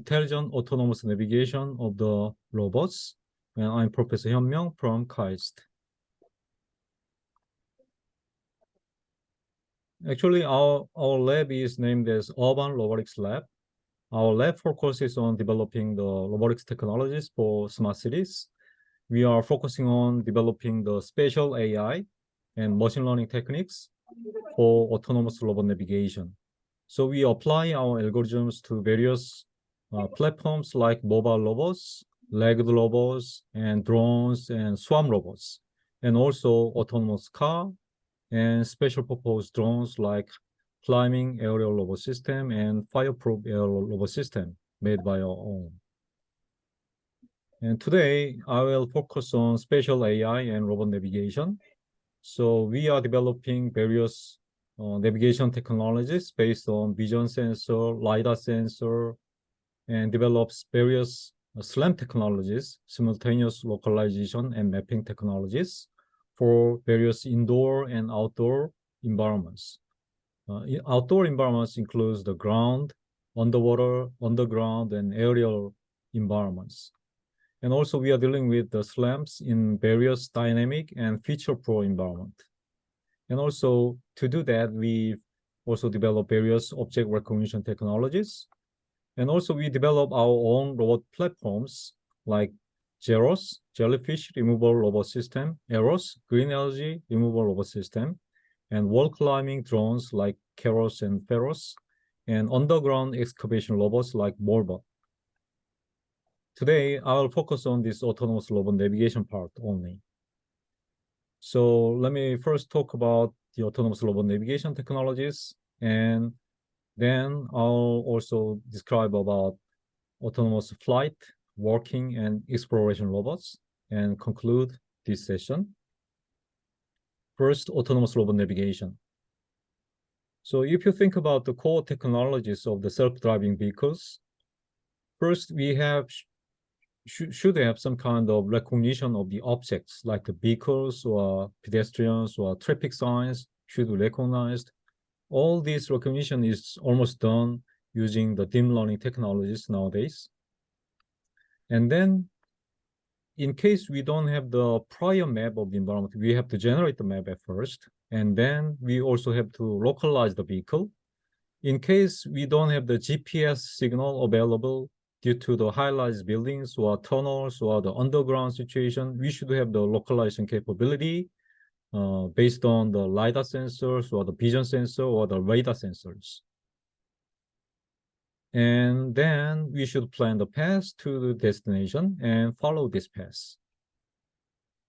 Intelligent autonomous navigation of the robots. And I'm Professor Myung from KAIST. Actually, our lab is named as Urban Robotics Lab. Our lab focuses on developing the robotics technologies for smart cities. We are focusing on developing the spatial AI and machine learning techniques for autonomous robot navigation. So we apply our algorithms to various platforms like mobile robots, legged robots, and drones and swarm robots, and also autonomous car and special purpose drones like climbing aerial robot system and fireproof aerial robot system made by our own. And today I will focus on spatial AI and robot navigation. So we are developing various navigation technologies based on vision sensor, LiDAR sensor, and develops various SLAM technologies, simultaneous localization and mapping technologies for various indoor and outdoor environments. Outdoor environments includes the ground, underwater, underground, and aerial environments. And also we are dealing with the SLAMs in various dynamic and feature pro environment. And also to do that, we also develop various object recognition technologies. And also we develop our own robot platforms like JEROS, jellyfish removal robot system, EROS, green algae removal robot system, and wall climbing drones like KEROS and FEROS, and underground excavation robots like MORBOT. Today, I will focus on this autonomous robot navigation part only. So let me first talk about the autonomous robot navigation technologies, and then I'll also describe about autonomous flight, walking, and exploration robots, and conclude this session. First, autonomous robot navigation. So if you think about the core technologies of the self-driving vehicles, first we have should have some kind of recognition of the objects like the vehicles or pedestrians or traffic signs should be recognized. All this recognition is almost done using the deep learning technologies nowadays. And then in case we don't have the prior map of the environment, we have to generate the map at first. And then we also have to localize the vehicle. In case we don't have the GPS signal available due to the high-rise buildings or tunnels or the underground situation, we should have the localization capability based on the LiDAR sensors or the vision sensor or the radar sensors. And then we should plan the path to the destination and follow this path.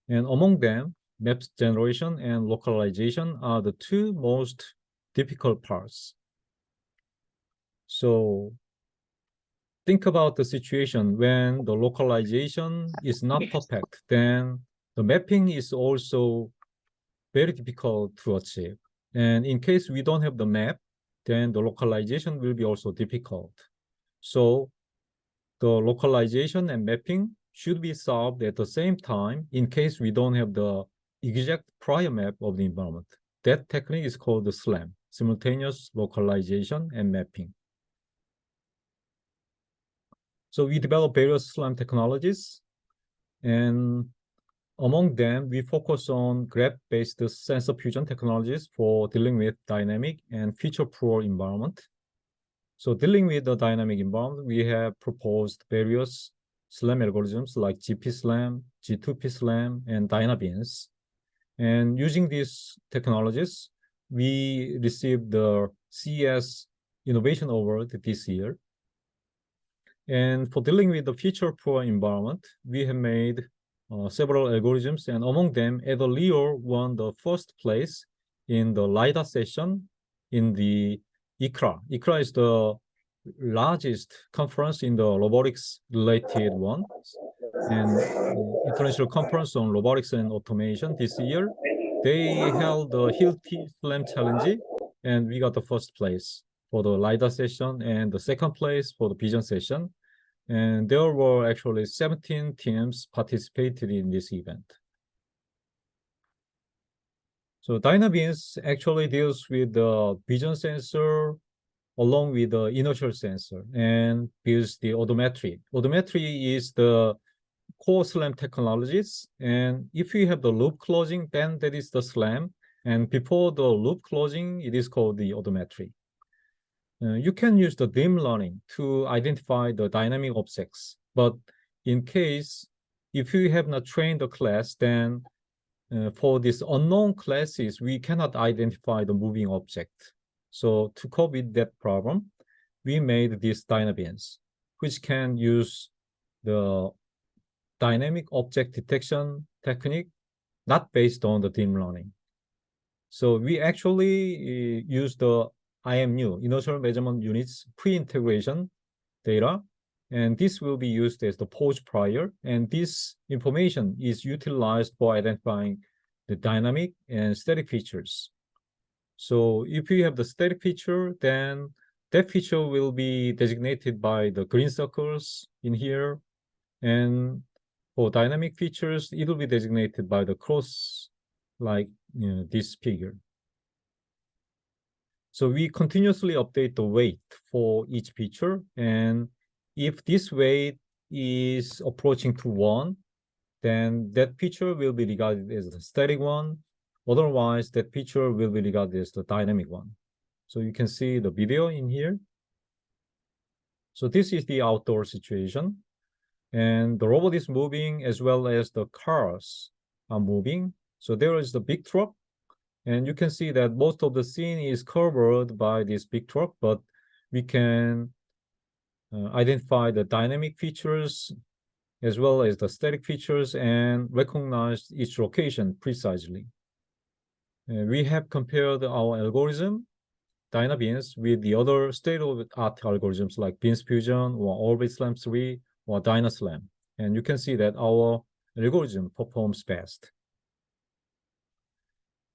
And among them, maps generation and localization are the two most difficult parts. So think about the situation when the localization is not perfect, then the mapping is also very difficult to achieve. And in case we don't have the map, then the localization will be also difficult. So the localization and mapping should be solved at the same time in case we don't have the exact prior map of the environment. That technique is called the SLAM, simultaneous localization and mapping. So we develop various SLAM technologies, and among them, we focus on graph-based sensor fusion technologies for dealing with dynamic and feature-poor environment. So dealing with the dynamic environment, we have proposed various SLAM algorithms like GP-SLAM, G2P-SLAM, and DynaBeans. And using these technologies, we received the CES Innovation Award this year. And for dealing with the feature-poor environment, we have made several algorithms, and among them, Leo won the first place in the LiDAR session in the ICRA. ICRA is the largest conference in the robotics-related one, and International Conference on Robotics and Automation this year. They held the Hill T Slam Challenge, and we got the first place for the LiDAR session and the second place for the vision session. And there were actually 17 teams participated in this event. So DynaBeans actually deals with the vision sensor along with the inertial sensor and builds the odometry. Odometry is the core SLAM technologies. And if you have the loop closing, then that is the SLAM. And before the loop closing, it is called the odometry. You can use the dim learning to identify the dynamic objects. But in case, if you have not trained the class, then for these unknown classes, we cannot identify the moving object. So to cope with that problem, we made this Dynabeans, which can use the dynamic object detection technique, not based on the dim learning. So we actually use the IMU, inertial measurement units pre-integration data, and this will be used as the pose prior, and this information is utilized for identifying the dynamic and static features. So if you have the static feature, then that feature will be designated by the green circles in here, and for dynamic features, it will be designated by the cross, like this figure. So we continuously update the weight for each feature. And if this weight is approaching to 1, then that feature will be regarded as the static one. Otherwise, that feature will be regarded as the dynamic one. So you can see the video in here. So this is the outdoor situation. And the robot is moving as well as the cars are moving. So there is the big truck. And you can see that most of the scene is covered by this big truck, but we can identify the dynamic features as well as the static features and recognize each location precisely. We have compared our algorithm, Dynabeans, with the other state-of-the-art algorithms like Beans Fusion or Orbit Slam 3 or DynaSlam. And you can see that our algorithm performs best.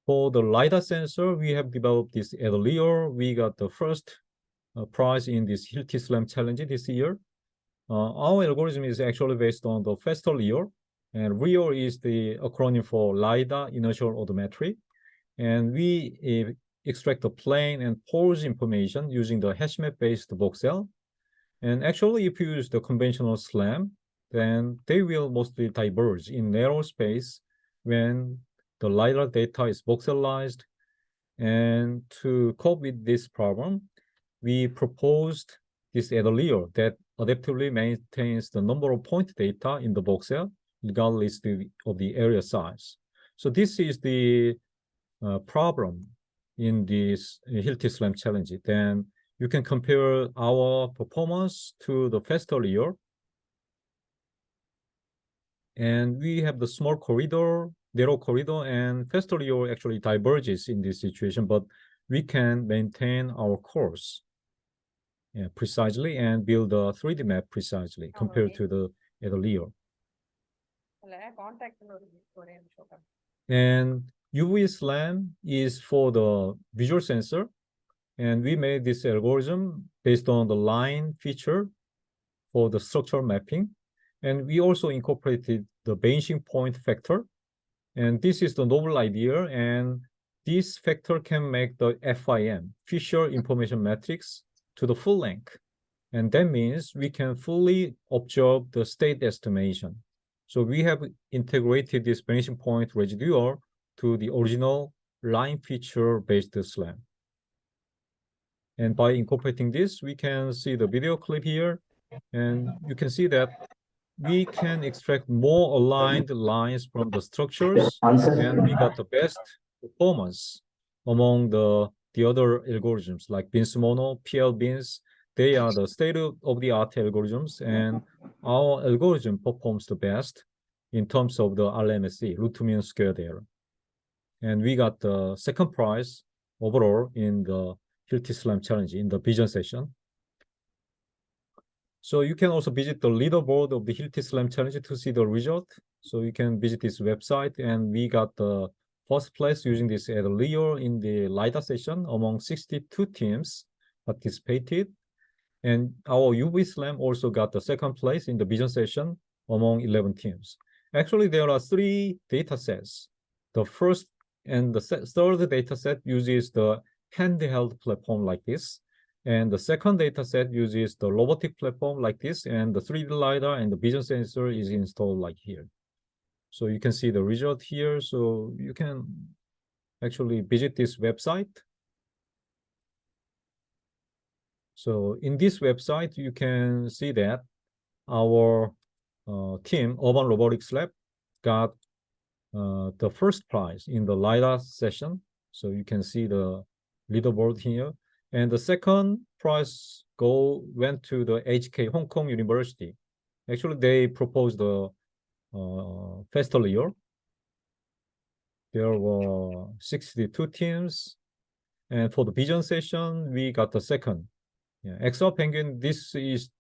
For the LiDAR sensor, we have developed this at Leo. We got the first prize in this Hilti Slam challenge this year. Our algorithm is actually based on the faster Leo, and Leo is the acronym for LiDAR inertial odometry. And we extract the plane and pose information using the HashMap-based voxel. And actually, if you use the conventional SLAM, then they will mostly diverge in narrow space when the LiDAR data is voxelized. And to cope with this problem, we proposed this layer that adaptively maintains the number of point data in the voxel, regardless of the area size. So this is the problem in this Hilti Slam challenge. Then you can compare our performance to the faster layer. And we have the small corridor, narrow corridor, and faster layer actually diverges in this situation, but we can maintain our course precisely and build a 3D map precisely compared to the layer. And UV SLAM is for the visual sensor. And we made this algorithm based on the line feature for the structural mapping. And we also incorporated the vanishing point factor. And this is the novel idea. And this factor can make the FIM, Fisher Information Matrix, to the full length. And that means we can fully observe the state estimation. So we have integrated this vanishing point residual to the original line feature-based SLAM. And by incorporating this, we can see the video clip here. And you can see that we can extract more aligned lines from the structures, and we got the best performance among the other algorithms like BeansMono, PL-Beans. They are the state-of-the-art algorithms, and our algorithm performs the best in terms of the RMSE, root mean squared error. And we got the second prize overall in the Hilti Slam challenge in the vision session. So you can also visit the leaderboard of the Hilti Slam challenge to see the result. So you can visit this website, and we got the first place using this at Leo in the LiDAR session among 62 teams participated. And our UV Slam also got the second place in the vision session among 11 teams. Actually, there are 3 data sets. The first and the third data set uses the handheld platform like this. And the second data set uses the robotic platform like this, and the 3D LiDAR and the vision sensor is installed like here. So you can see the result here. So you can actually visit this website. So in this website, you can see that our team, Urban Robotics Lab, got the first prize in the LiDAR session. So you can see the leaderboard here. And the second prize went to the HK Hong Kong University. Actually, they proposed the festival year. There were 62 teams. And for the vision session, we got the second. Yeah, Extra Penguin, this is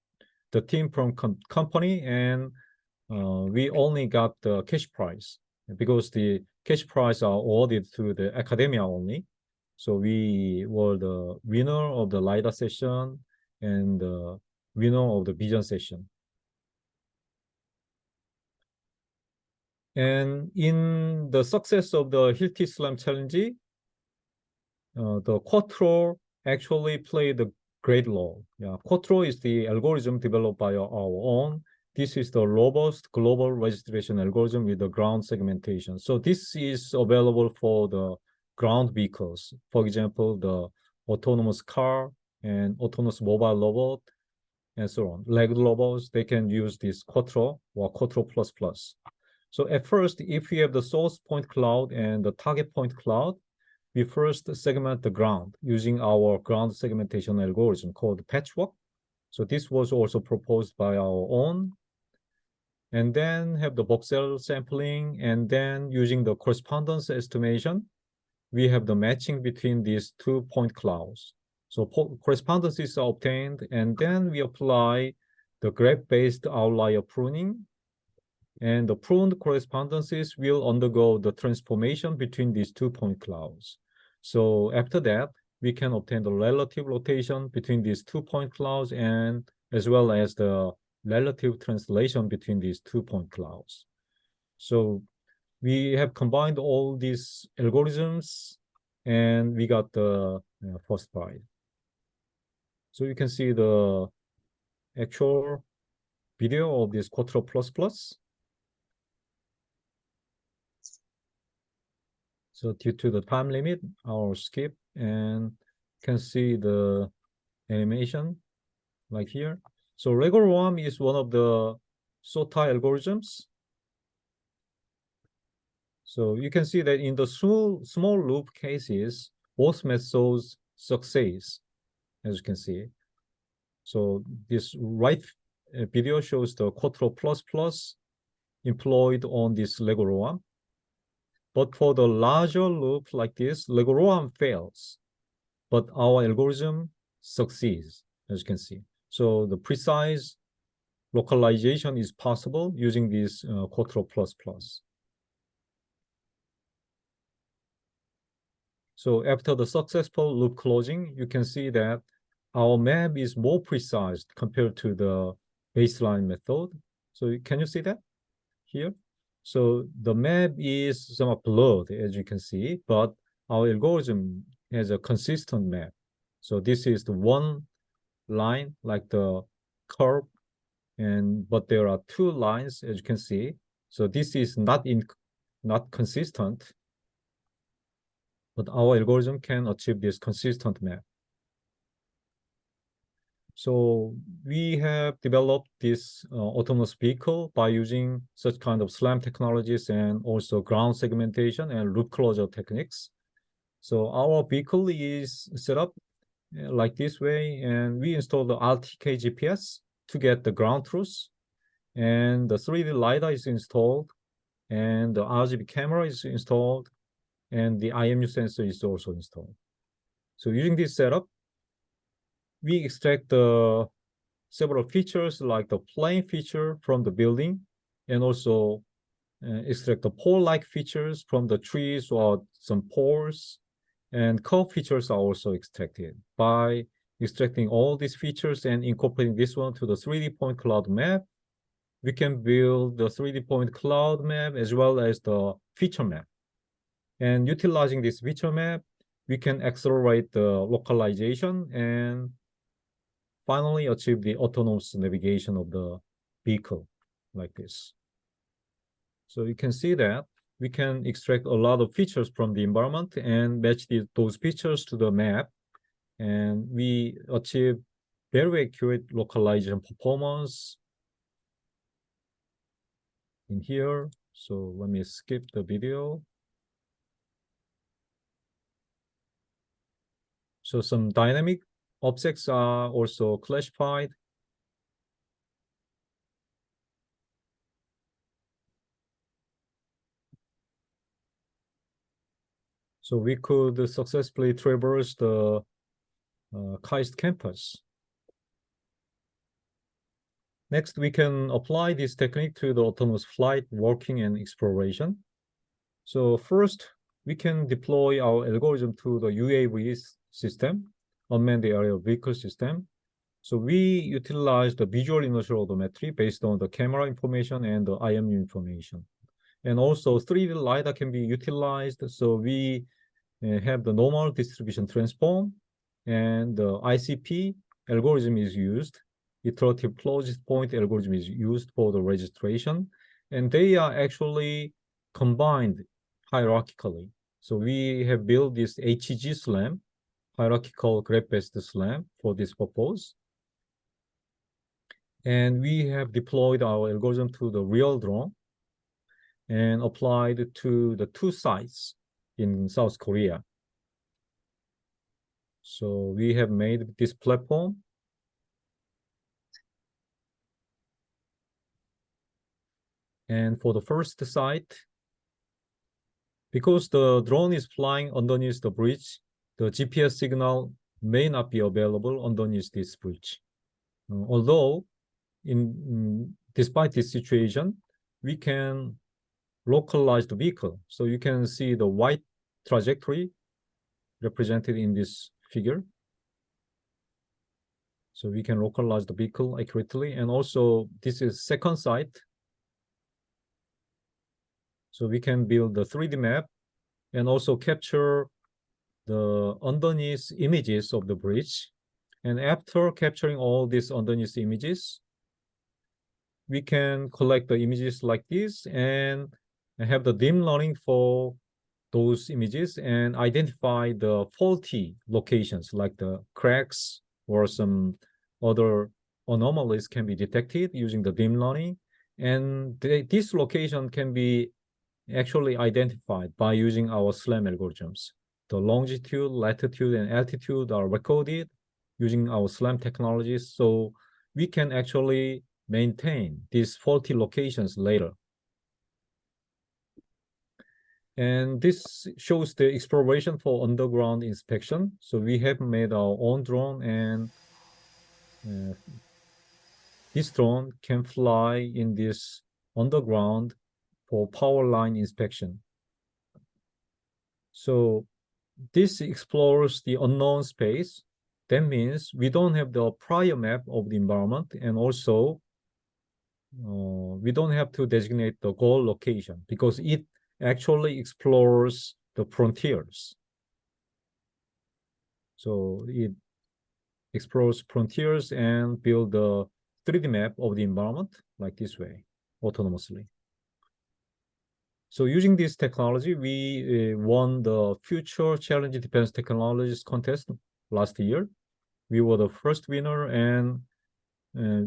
the team from company, and we only got the cash prize because the cash prize are awarded to the academia only. So we were the winner of the LiDAR session and the winner of the vision session. And in the success of the Hilti Slam Challenge, the Quattro actually played a great role. Yeah, Quattro is the algorithm developed by our own. This is the robust global registration algorithm with the ground segmentation. So this is available for the ground vehicles. For example, the autonomous car and autonomous mobile robot and so on. Legged robots, they can use this Quattro or Quattro++. So at first, if we have the source point cloud and the target point cloud, we first segment the ground using our ground segmentation algorithm called patchwork. So this was also proposed by our own. And then have the voxel sampling, and then using the correspondence estimation, we have the matching between these 2 point clouds. So correspondences are obtained, and then we apply the graph-based outlier pruning, and the pruned correspondences will undergo the transformation between these 2 point clouds. So after that, we can obtain the relative rotation between these 2 point clouds, and as well as the relative translation between these 2 point clouds. So we have combined all these algorithms, and we got the first prize. So you can see the actual video of this Quattro++. So due to the time limit, I'll skip and can see the animation like here. So regular one is one of the SOTA algorithms. So you can see that in the small loop cases, both methods succeed, as you can see. So this right video shows the Quattro++ employed on this regular one. But for the larger loop like this, Lagrangian fails, but our algorithm succeeds, as you can see. So the precise localization is possible using this Quattro++. So after the successful loop closing, you can see that our map is more precise compared to the baseline method. So can you see that here? So the map is somewhat blurred, as you can see, but our algorithm has a consistent map. So this is the one line, like the curve, but there are 2 lines, as you can see. So this is not consistent, but our algorithm can achieve this consistent map. So we have developed this autonomous vehicle by using such kind of SLAM technologies and also ground segmentation and loop closure techniques. So our vehicle is set up like this way, and we install the RTK GPS to get the ground truth, and the 3D LiDAR is installed, and the RGB camera is installed, and the IMU sensor is also installed. So using this setup, we extract the several features like the plane feature from the building, and also extract the pole-like features from the trees or some poles, and curve features are also extracted. By extracting all these features and incorporating this one to the 3D point cloud map, we can build the 3D point cloud map as well as the feature map. And utilizing this feature map, we can accelerate the localization and finally achieve the autonomous navigation of the vehicle like this. So you can see that we can extract a lot of features from the environment and match those features to the map. And we achieve very accurate localization performance in here. So let me skip the video. So some dynamic objects are also classified. So we could successfully traverse the KAIST campus. Next, we can apply this technique to the autonomous flight, walking, and exploration. So first, we can deploy our algorithm to the UAV system, unmanned aerial vehicle system. So we utilize the visual inertial odometry based on the camera information and the IMU information. And also 3D LiDAR can be utilized. So we have the normal distribution transform, and the ICP algorithm is used. Iterative closest point algorithm is used for the registration, and they are actually combined hierarchically. So we have built this HEG SLAM, hierarchical graph-based SLAM, for this purpose. And we have deployed our algorithm to the real drone and applied to the 2 sites in South Korea. So we have made this platform. And for the first site, because the drone is flying underneath the bridge, the GPS signal may not be available underneath this bridge. Although, despite this situation, we can localize the vehicle. So you can see the white trajectory represented in this figure. So we can localize the vehicle accurately. And also, this is second site. So we can build the 3D map and also capture the underneath images of the bridge. And after capturing all these underneath images, we can collect the images like this and have the deep learning for those images and identify the faulty locations like the cracks or some other anomalies can be detected using the deep learning. And this location can be actually identified by using our SLAM algorithms. The longitude, latitude, and altitude are recorded using our SLAM technologies, so we can actually maintain these faulty locations later. And this shows the exploration for underground inspection. So we have made our own drone, and this drone can fly in this underground for power line inspection. So this explores the unknown space. That means we don't have the prior map of the environment, and also we don't have to designate the goal location because it actually explores the frontiers. So it explores frontiers and build a 3D map of the environment like this way, autonomously. So using this technology, we won the Future Challenge Defense Technologies contest last year. We were the first winner, and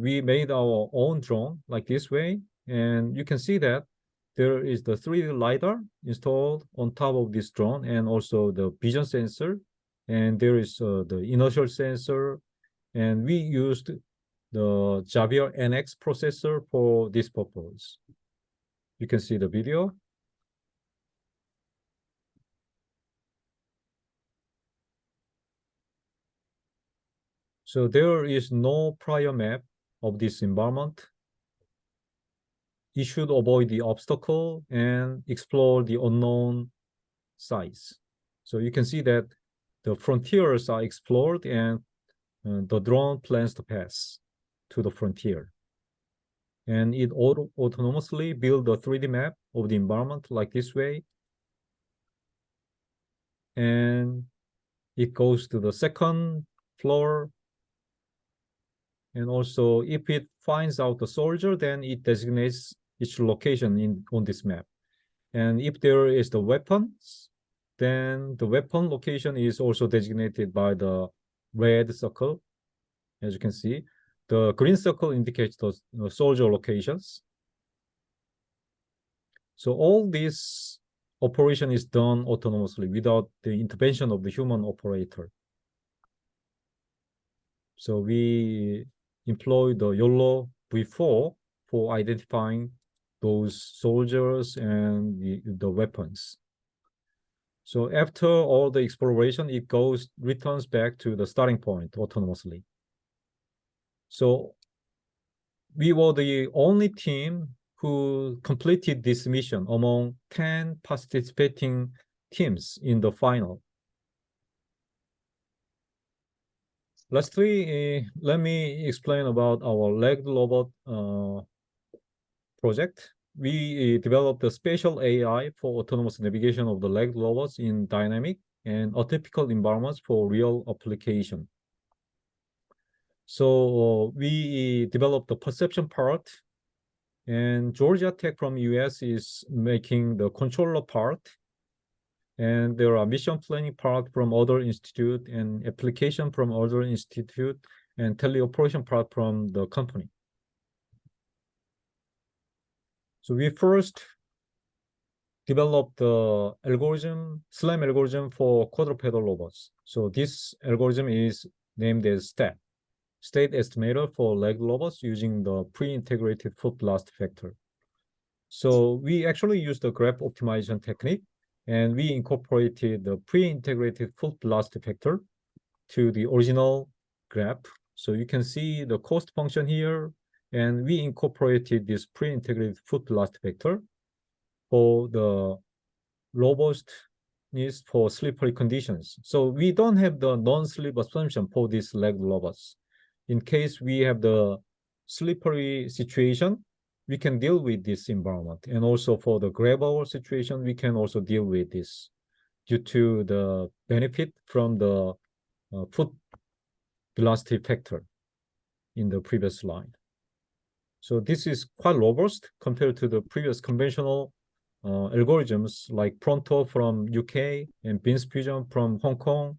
we made our own drone like this way. And you can see that there is the 3D LiDAR installed on top of this drone, and also the vision sensor. And there is the inertial sensor. And we used the Javier NX processor for this purpose. You can see the video. So there is no prior map of this environment. You should avoid the obstacle and explore the unknown sites. So you can see that the frontiers are explored, and the drone plans to pass to the frontier. And it autonomously builds a 3D map of the environment like this way. And it goes to the second floor. And also, if it finds out the soldier, then it designates its location on this map. And if there is the weapons, then the weapon location is also designated by the red circle, as you can see. The green circle indicates the soldier locations. So all this operation is done autonomously without the intervention of the human operator. So we employ the YOLO V4 for identifying those soldiers and the weapons. So after all the exploration, it returns back to the starting point autonomously. So we were the only team who completed this mission among 10 participating teams in the final. Lastly, let me explain about our legged robot project. We developed a spatial AI for autonomous navigation of the legged robots in dynamic and atypical environments for real application. So we developed the perception part, and Georgia Tech from US is making the controller part. And there are mission planning part from other institute and application from other institute and teleoperation part from the company. So we first developed the algorithm, SLAM algorithm for quadrupedal robots. So this algorithm is named as STEP, state estimator for leg robots using the pre-integrated foot velocity factor. So we actually used the graph optimization technique, and we incorporated the pre-integrated foot velocity factor to the original graph. So you can see the cost function here, and we incorporated this pre-integrated foot velocity factor for the robustness for slippery conditions. So we don't have the non-slip assumption for these leg robots. In case we have the slippery situation, we can deal with this environment. And also for the gravel situation, we can also deal with this due to the benefit from the foot velocity factor in the previous slide. So this is quite robust compared to the previous conventional algorithms like Pronto from UK and Beans Fusion from Hong Kong.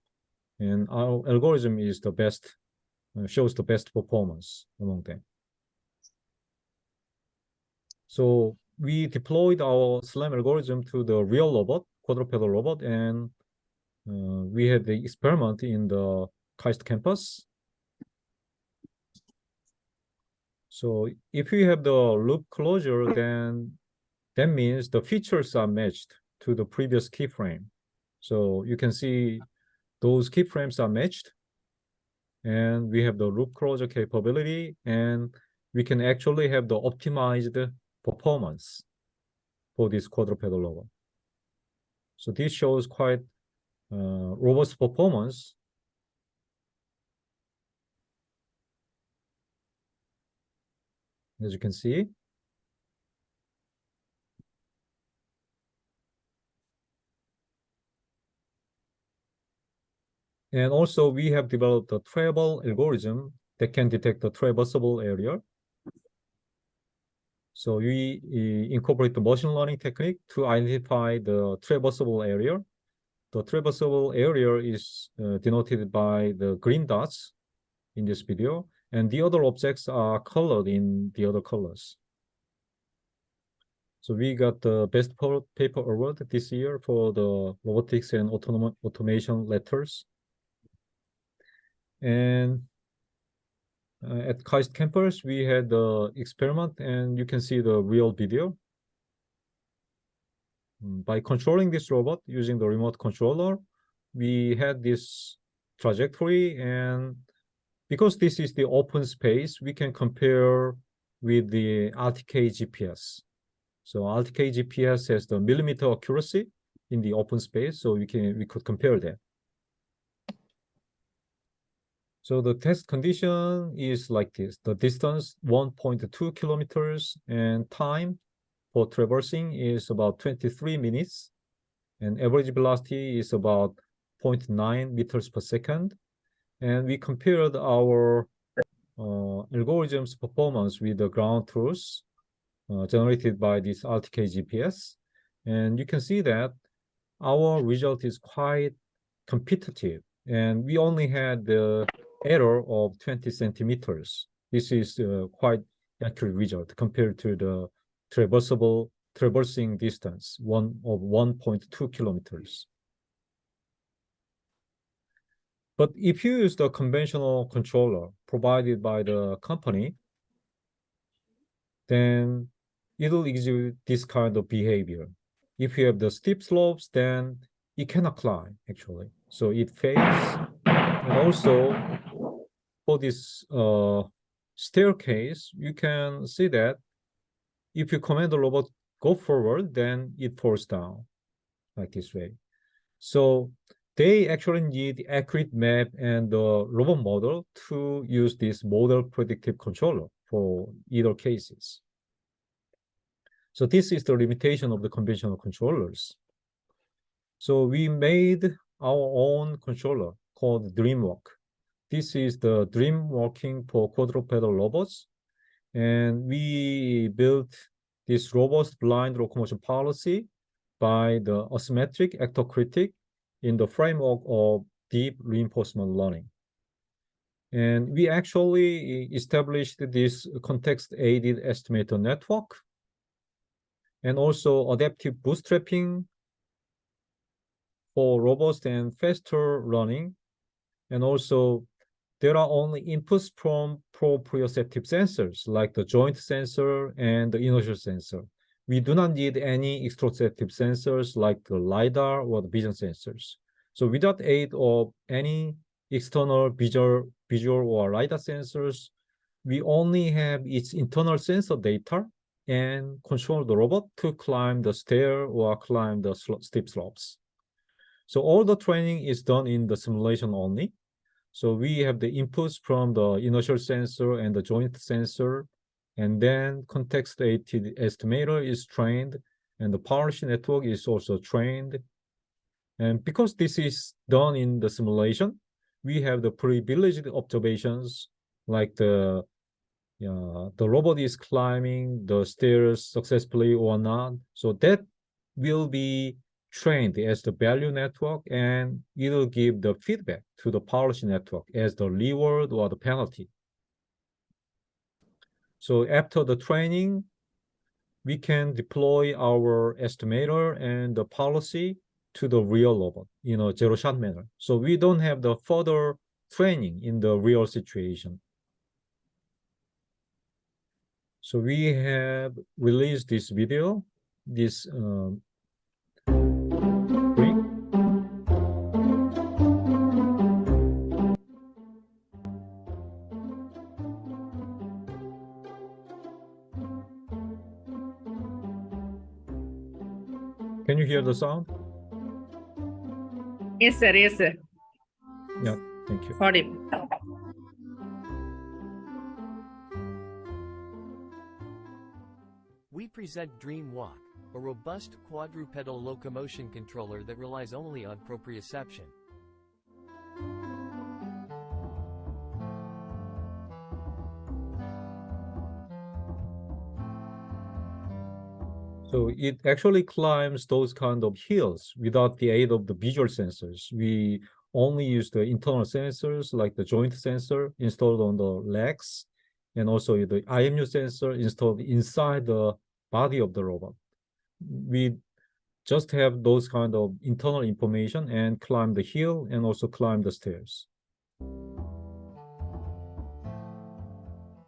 And our algorithm is the best, shows the best performance among them. So we deployed our SLAM algorithm to the real robot, quadrupedal robot, and we had the experiment in the KAIST campus. So if you have the loop closure, then that means the features are matched to the previous keyframe. So you can see those keyframes are matched, and we have the loop closure capability, and we can actually have the optimized performance for this quadrupedal robot. So this shows quite robust performance. As you can see. And also we have developed a travel algorithm that can detect the traversable area. So we incorporate the machine learning technique to identify the traversable area. The traversable area is denoted by the green dots in this video, and the other objects are colored in the other colors. So we got the best paper award this year for the robotics and automation letters. And at KAIST campus, we had the experiment, and you can see the real video. By controlling this robot using the remote controller, we had this trajectory, and because this is the open space, we can compare with the RTK GPS. So RTK GPS has the millimeter accuracy in the open space, so we could compare that. So the test condition is like this. The distance 1.2 kilometers, and time for traversing is about 23 minutes, and average velocity is about 0.9 meters per second. And we compared our algorithms performance with the ground truth generated by this RTK GPS. And you can see that our result is quite competitive. And we only had the error of 20 centimeters. This is quite accurate result compared to the traversing distance, 1.2 kilometers. But if you use the conventional controller provided by the company, then it'll exhibit this kind of behavior. If you have the steep slopes, then it cannot climb, actually. So it fails. And also, for this staircase, you can see that if you command the robot go forward, then it falls down like this way. So they actually need accurate map and the robot model to use this model predictive controller for either cases. So this is the limitation of the conventional controllers. So we made our own controller called DreamWaQ. This is the DreamWaQing for quadrupedal robots. And we built this robust blind locomotion policy by the asymmetric actor critic in the framework of deep reinforcement learning. And we actually established this context-aided estimator network and also adaptive bootstrapping for robust and faster running. And also there are only inputs from proprioceptive sensors like the joint sensor and the inertial sensor. We do not need any exteroceptive sensors like the LiDAR or the vision sensors. So without aid of any external visual or LiDAR sensors, we only have its internal sensor data and control the robot to climb the stair or climb the steep slopes. So all the training is done in the simulation only. So we have the inputs from the inertial sensor and the joint sensor, and then context-aided estimator is trained, and the policy network is also trained. And because this is done in the simulation, we have the privileged observations like the robot is climbing the stairs successfully or not. So that will be trained as the value network, and it'll give the feedback to the policy network as the reward or the penalty. So after the training, we can deploy our estimator and the policy to the real robot in a zero-shot manner. So we don't have the further training in the real situation. So we have released this video, this Can you hear the sound? Yes, sir. Yes, sir. Yeah, thank you. Audible. We present DreamWaQ, a robust quadrupedal locomotion controller that relies only on proprioception. So it actually climbs those kind of hills without the aid of the visual sensors. We only use the internal sensors like the joint sensor installed on the legs, and also the IMU sensor installed inside the body of the robot. We just have those kind of internal information and climb the hill and also climb the stairs.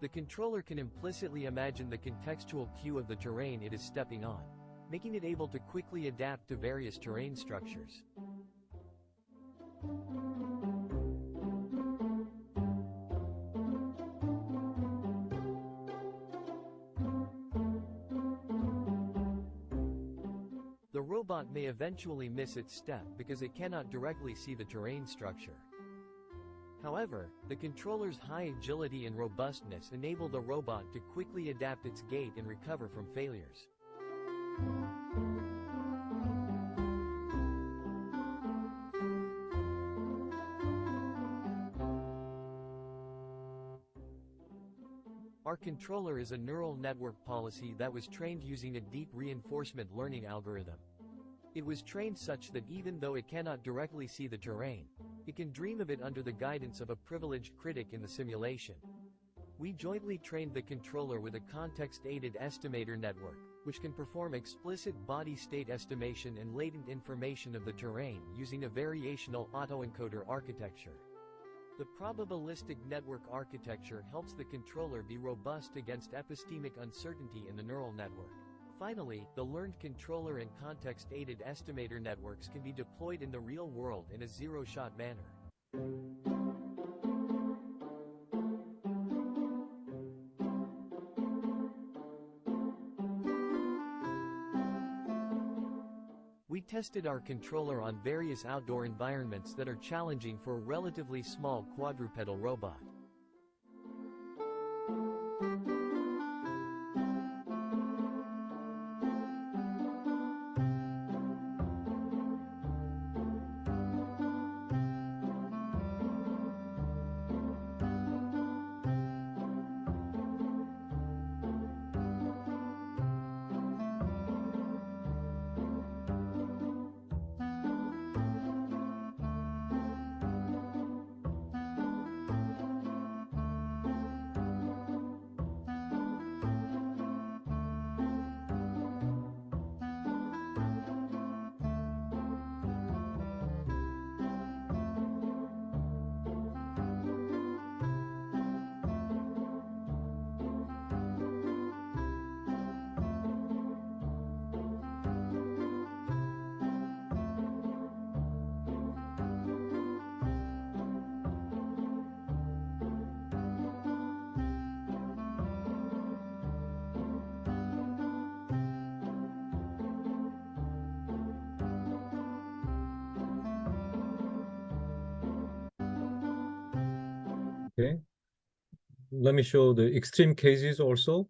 The controller can implicitly imagine the contextual cue of the terrain it is stepping on, making it able to quickly adapt to various terrain structures. The robot may eventually miss its step because it cannot directly see the terrain structure. However, the controller's high agility and robustness enable the robot to quickly adapt its gait and recover from failures. Our controller is a neural network policy that was trained using a deep reinforcement learning algorithm. It was trained such that even though it cannot directly see the terrain, it can dream of it under the guidance of a privileged critic in the simulation. We jointly trained the controller with a context-aided estimator network, which can perform explicit body state estimation and latent information of the terrain using a variational autoencoder architecture. The probabilistic network architecture helps the controller be robust against epistemic uncertainty in the neural network. Finally, the learned controller and context-aided estimator networks can be deployed in the real world in a zero-shot manner. We tested our controller on various outdoor environments that are challenging for a relatively small quadrupedal robot. Okay. Let me show the extreme cases also.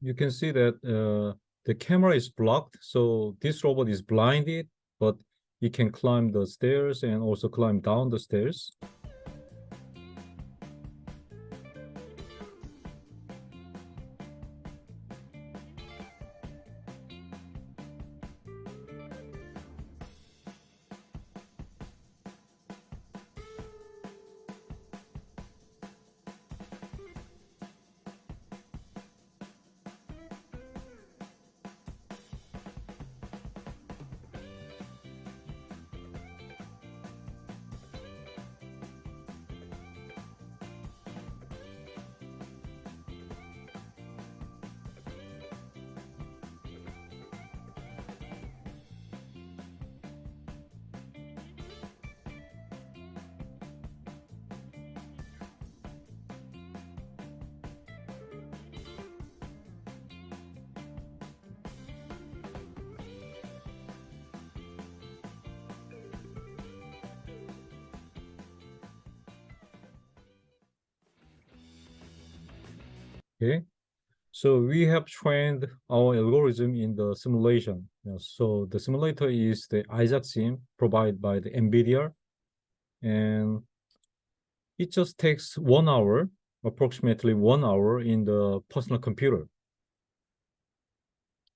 You can see that the camera is blocked, so this robot is blinded, but it can climb the stairs and also climb down the stairs. Okay, so we have trained our algorithm in the simulation. So the simulator is the Isaac sim provided by the NVIDIA, and it just takes 1 hour, approximately 1 hour in the personal computer.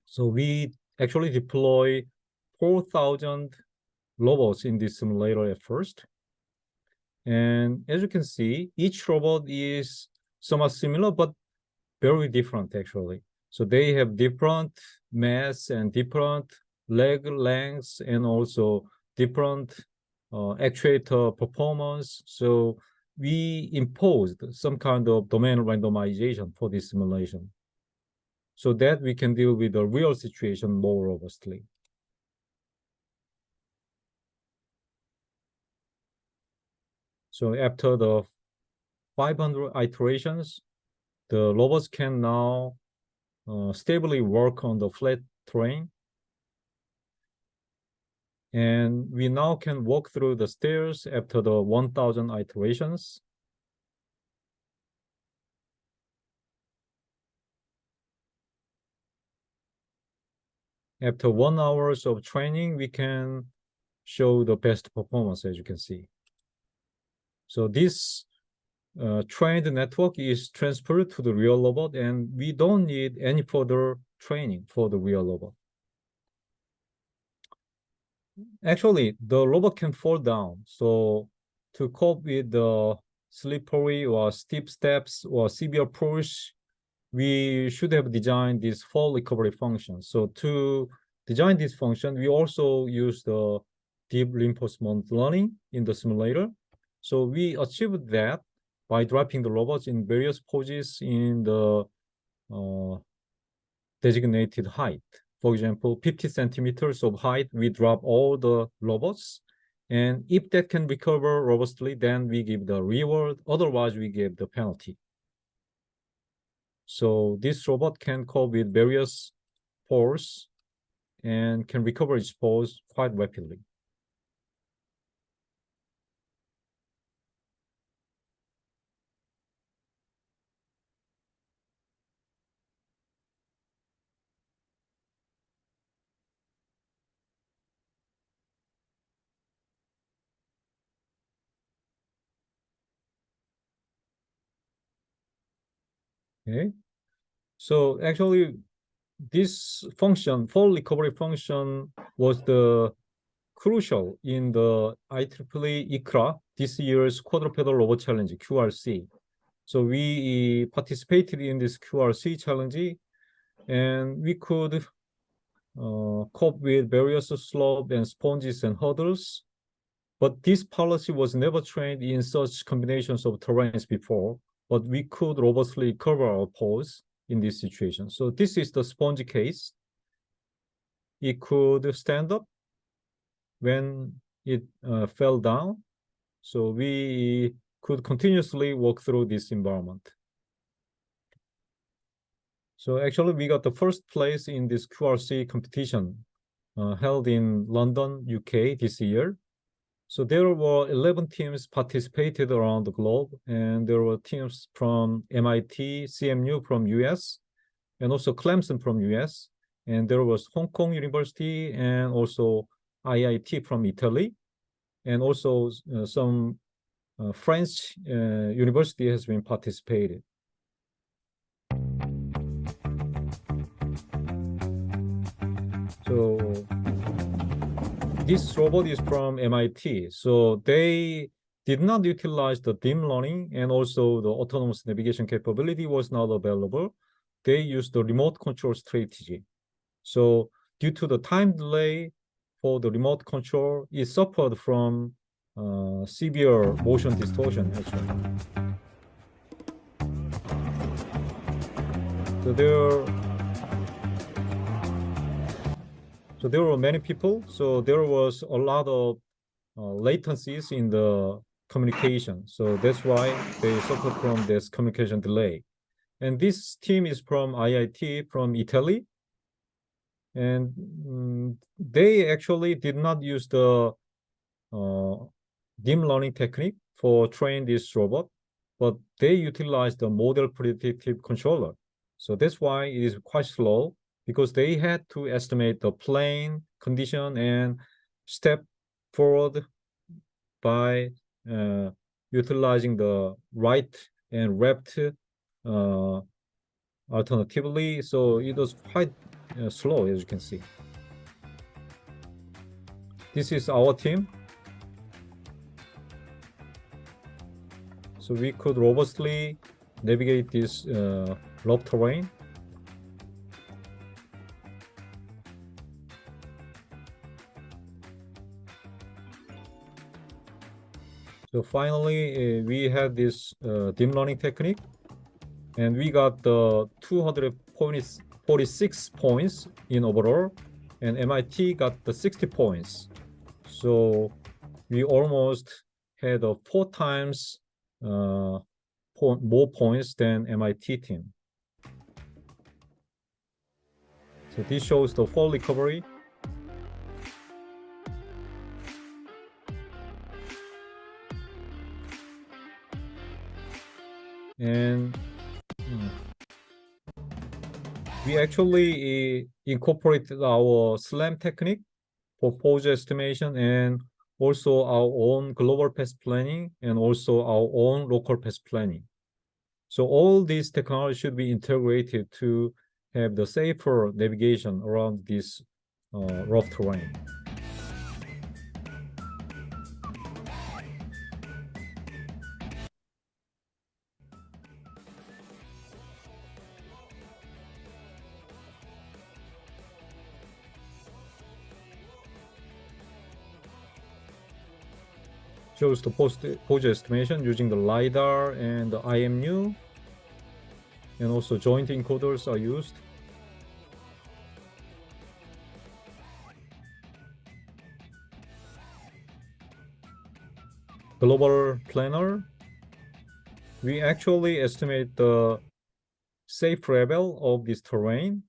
So we actually deploy 4,000 robots in this simulator at first. And as you can see, each robot is somewhat similar, but very different actually. So they have different mass and different leg lengths and also different actuator performance. So we imposed some kind of domain randomization for this simulation so that we can deal with the real situation more robustly. So after the 500 iterations, the robots can now stably work on the flat terrain. And we now can walk through the stairs after the 1000 iterations. After 1 hour of training, we can show the best performance, as you can see. So this trained network is transferred to the real robot, and we don't need any further training for the real robot. Actually, the robot can fall down. So to cope with the slippery or steep steps or severe push, we should have designed this fall recovery function. So to design this function, we also use the deep reinforcement learning in the simulator. So we achieved that by dropping the robots in various poses in the designated height. For example, 50 centimeters of height, we drop all the robots. And if that can recover robustly, then we give the reward. Otherwise, we give the penalty. So this robot can cope with various falls and can recover its falls quite rapidly. Okay. So actually, this function, fall recovery function, was the crucial in the IEEE ICRA this year's quadrupedal robot challenge, QRC. So we participated in this QRC challenge, and we could cope with various slopes and sponges and hurdles. But this policy was never trained in such combinations of terrains before, but we could robustly cover our pose in this situation. So this is the sponge case. It could stand up when it fell down. So we could continuously walk through this environment. So actually, we got the first place in this QRC competition held in London, UK this year. So there were 11 teams participated around the globe, and there were teams from MIT, CMU from US, and also Clemson from US, and there was Hong Kong University and also IIT from Italy, and also some French university has been participated. So this robot is from MIT. So they did not utilize the deep learning, and also the autonomous navigation capability was not available. They used the remote control strategy. So due to the time delay for the remote control, it suffered from severe motion distortion, actually. So there were many people. So there was a lot of latencies in the communication. So that's why they suffered from this communication delay. And this team is from IIT, from Italy. And they actually did not use the deep learning technique for train this robot, but they utilized the model predictive controller. So that's why it is quite slow, because they had to estimate the plane condition and step forward by utilizing the right and left alternatively. So it was quite slow, as you can see. This is our team. So we could robustly navigate this rough terrain. So finally, we had this deep learning technique, and we got the 246 points in overall, and MIT got the 60 points. So we almost had 4 times more points than MIT team. So this shows the fall recovery. And we actually incorporated our SLAM technique for pose estimation and also our own global path planning and also our own local path planning. So all these technologies should be integrated to have the safer navigation around this rough terrain. Shows the pose estimation using the LiDAR and the IMU, and also joint encoders are used. Global planner, we actually estimate the safe level of this terrain.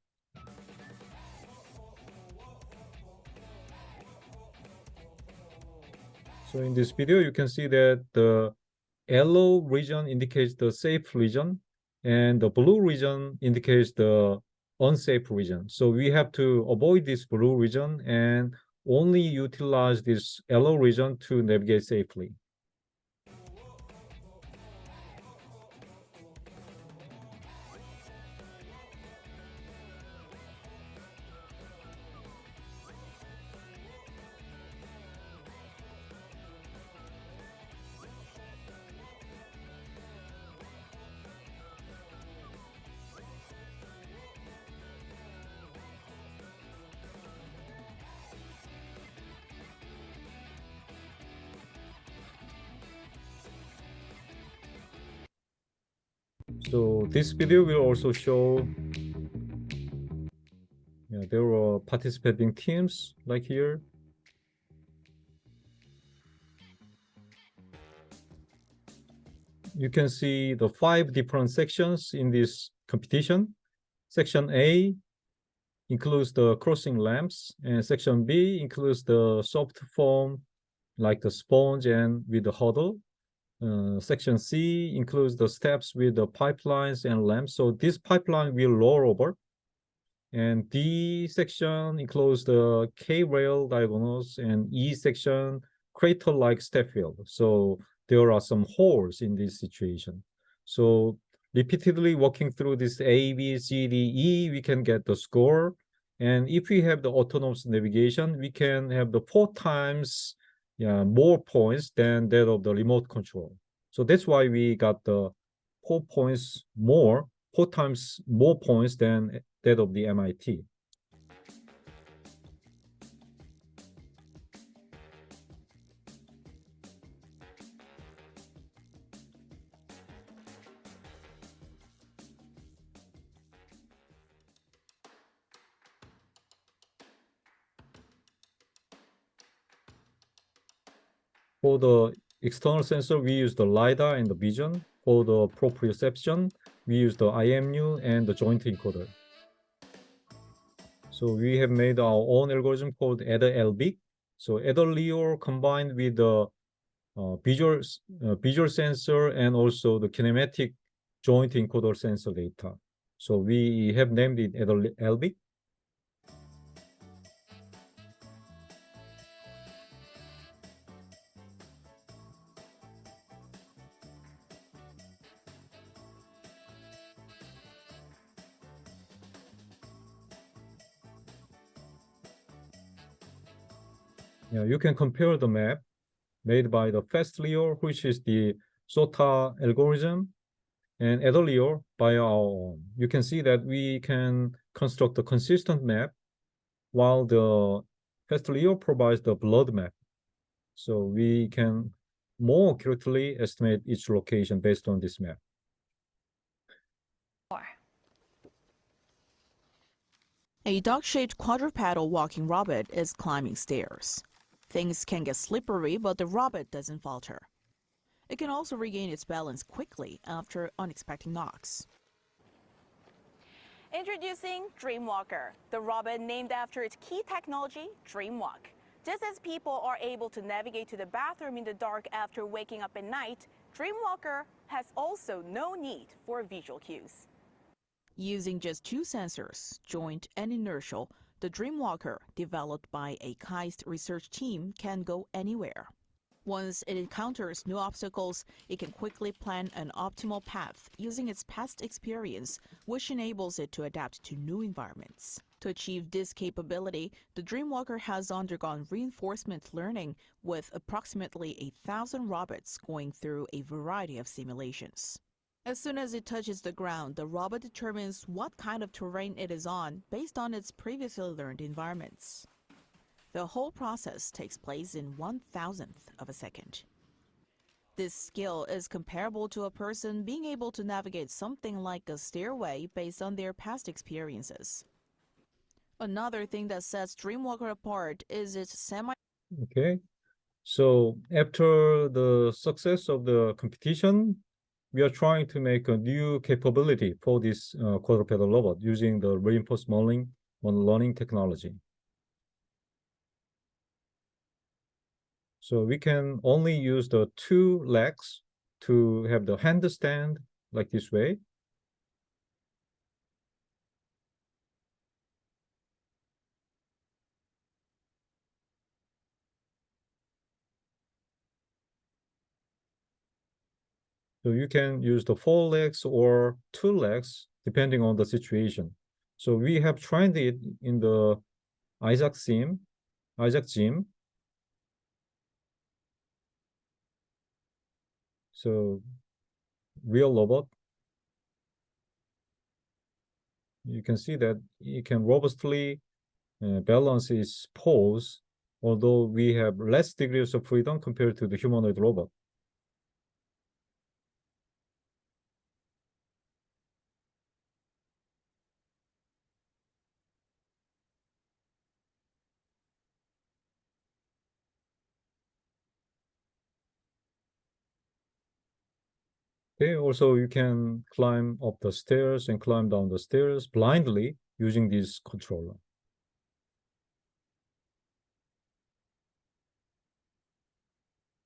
So in this video, you can see that the yellow region indicates the safe region, and the blue region indicates the unsafe region. So we have to avoid this blue region and only utilize this yellow region to navigate safely. So this video will also show there were participating teams like here. You can see the 5 different sections in this competition. Section A includes the crossing lamps, and section B includes the soft foam like the sponge and with the hurdle. Section C includes the steps with the pipelines and lamps. So this pipeline will roll over. And D section includes the K-rail diagonals, and E section crater-like step field. So there are some holes in this situation. So repeatedly walking through this A, B, C, D, E, we can get the score. And if we have the autonomous navigation, we can have the 4 times more points than that of the remote control. So that's why we got the 4 times more points than that of the MIT. For the external sensor, we use the LiDAR and the vision. For the proprioception, we use the IMU and the joint encoder. So we have made our own algorithm called ADA-LBIC. So ADA-LEO combined with the visual sensor and also the kinematic joint encoder sensor data. So we have named it ADA-LBIC. You can compare the map made by the FastLEO, which is the SOTA algorithm, and add a layer by our own. You can see that we can construct a consistent map while the KAIST layer provides the blurred map. So we can more accurately estimate each location based on this map. A dog-shaped quadrupedal walking robot is climbing stairs. Things can get slippery, but the robot doesn't falter. It can also regain its balance quickly after unexpected knocks. Introducing DreamWaQ, the robot named after its key technology, DreamWaQ. Just as people are able to navigate to the bathroom in the dark after waking up at night, DreamWaQ has also no need for visual cues. Using just two sensors, joint and inertial, the DreamWaQ, developed by a KAIST research team, can go anywhere. Once it encounters new obstacles, it can quickly plan an optimal path using its past experience, which enables it to adapt to new environments. To achieve this capability, the DreamWaQ has undergone reinforcement learning with approximately 1,000 robots going through a variety of simulations. As soon as it touches the ground, the robot determines what kind of terrain it is on based on its previously learned environments. The whole process takes place in 1,000th of a second. This skill is comparable to a person being able to navigate something like a stairway based on their past experiences. Another thing that sets DreamWaQ apart is its Okay, so after the success of the competition, we are trying to make a new capability for this quadrupedal robot using the reinforcement learning technology. So we can only use the two legs to have the handstand like this way. So you can use the 4 legs or 2 legs depending on the situation. So we have tried it in the Isaac gym. So real robot. You can see that it can robustly balance its pose, although we have less degrees of freedom compared to the humanoid robot. Okay, also you can climb up the stairs and climb down the stairs blindly using this controller.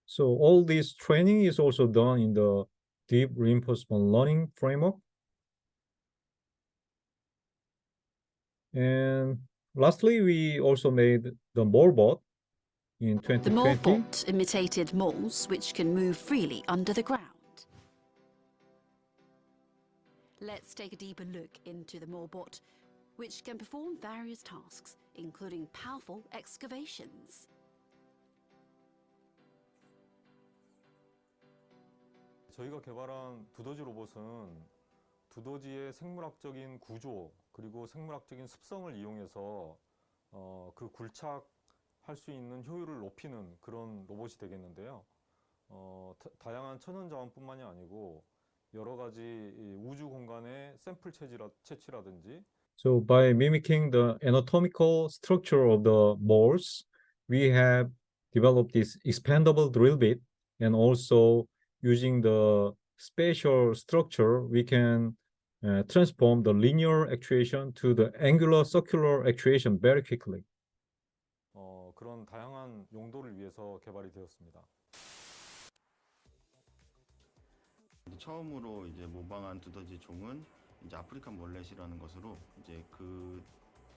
So all this training is also done in the deep reinforcement learning framework. And lastly, we also made the Morebot in 2020. The Morebot imitated moles which can move freely under the ground. Let's take a deeper look into the Morebot, which can perform various tasks, including powerful excavations. 저희가 개발한 두더지 로봇은 두더지의 생물학적인 구조 그리고 생물학적인 습성을 이용해서 그 굴착할 수 있는 효율을 높이는 그런 로봇이 되겠는데요. 다양한 천연 자원뿐만이 아니고 여러 가지 우주 공간의 샘플 채취라든지. So by mimicking the anatomical structure of the moles, we have developed this expandable drill bit, and also using the spatial structure, we can transform the linear actuation to the angular circular actuation very quickly. 그런 다양한 용도를 위해서 개발이 되었습니다. 처음으로 이제 모방한 두더지 종은 이제 아프리칸 몰렛이라는 것으로 이제 그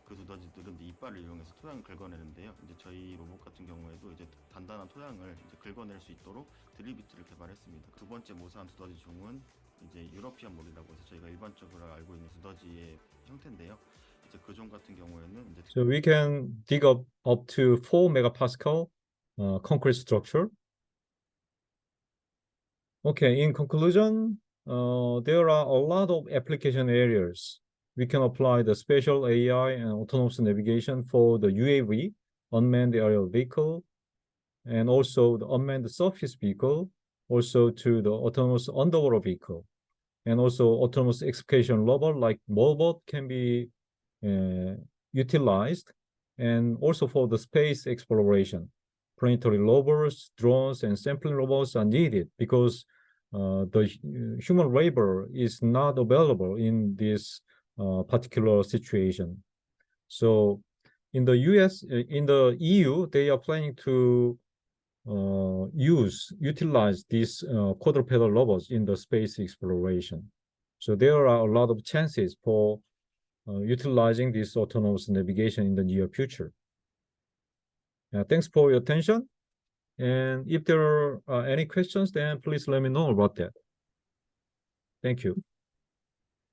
두더지들은 이빨을 이용해서 토양을 긁어내는데요. 이제 저희 로봇 같은 경우에도 이제 단단한 토양을 이제 긁어낼 수 있도록 드릴비트를 개발했습니다. 두 번째 모사한 두더지 종은 이제 유러피안 몰이라고 해서 저희가 일반적으로 알고 있는 두더지의 형태인데요. 이제 그 종 같은 경우에는 이제 So we can dig up to 4 megapascal concrete structure. Okay, in conclusion, there are a lot of application areas. We can apply the spatial AI and autonomous navigation for the UAV, unmanned aerial vehicle, and also the unmanned surface vehicle, also to the autonomous underwater vehicle, and also autonomous excavation robot like Molbot can be utilized, and also for the space exploration. Planetary rovers, drones, and sampling robots are needed because the human labor is not available in this particular situation. So in the in the EU, they are planning to utilize these quadrupedal robots in the space exploration. So there are a lot of chances for utilizing this autonomous navigation in the near future. Thanks for your attention. And if there are any questions, then please let me know about that. Thank you.